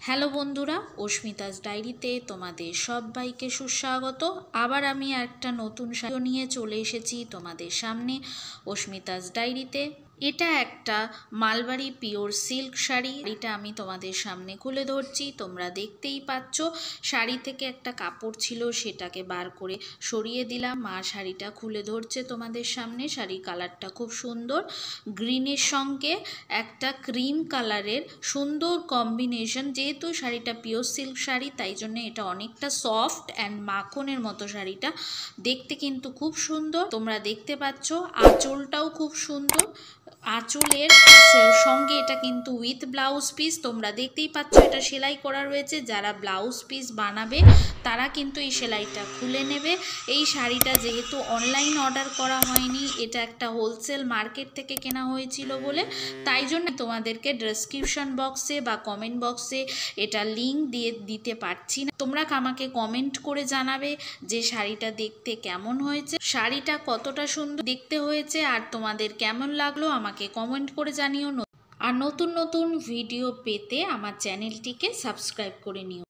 Hello বন্ধুরা, অস্মিতাস ডায়েরিতে তোমাদের সবাইকে সুস্বাগত। আবার আমি একটা নতুন শাড়ি নিয়ে চলে এসেছি তোমাদের সামনে অস্মিতাস ডায়েরিতে। এটা একটা মালবারি পিওর সিল্ক শাড়ি। এটা আমি তোমাদের সামনে খুলে ধরছি, তোমরা দেখতেই পাচ্ছ। শাড়ি থেকে একটা কাপড় ছিল, সেটাকে বার করে সরিয়ে দিলাম। মা শাড়িটা খুলে ধরছে তোমাদের সামনে। শাড়ির কালারটা খুব সুন্দর, গ্রিনের সঙ্গে একটা ক্রিম কালারের সুন্দর কম্বিনেশন। যেহেতু শাড়িটা পিওর সিল্ক শাড়ি, তাই জন্য এটা অনেকটা সফট অ্যান্ড মাখনের মতো। শাড়িটা দেখতে কিন্তু খুব সুন্দর, তোমরা দেখতে পাচ্ছ। আঁচলটাও খুব সুন্দর, আঁচলের সঙ্গে এটা কিন্তু উইথ ব্লাউজ পিস, তোমরা দেখতেই পাচ্ছ। এটা সেলাই করা রয়েছে, যারা ব্লাউজ পিস বানাবে তারা কিন্তু এই সেলাইটা খুলে নেবে। এই শাড়িটা যেহেতু অনলাইন অর্ডার করা হয়নি, এটা একটা হোলসেল মার্কেট থেকে কেনা হয়েছিল বলে, তাই জন্য তোমাদেরকে ডেসক্রিপশন বক্সে বা কমেন্ট বক্সে এটা লিঙ্ক দিয়ে দিতে পারছি না। তোমরা আমাকে কমেন্ট করে জানাবে যে শাড়িটা দেখতে কেমন হয়েছে, শাড়িটা কতটা সুন্দর দেখতে হয়েছে, আর তোমাদের কেমন লাগলো আমাকে কমেন্ট করে জানিও। আর নতুন নতুন ভিডিও পেতে আমার চ্যানেলটিকে সাবস্ক্রাইব করে নিও।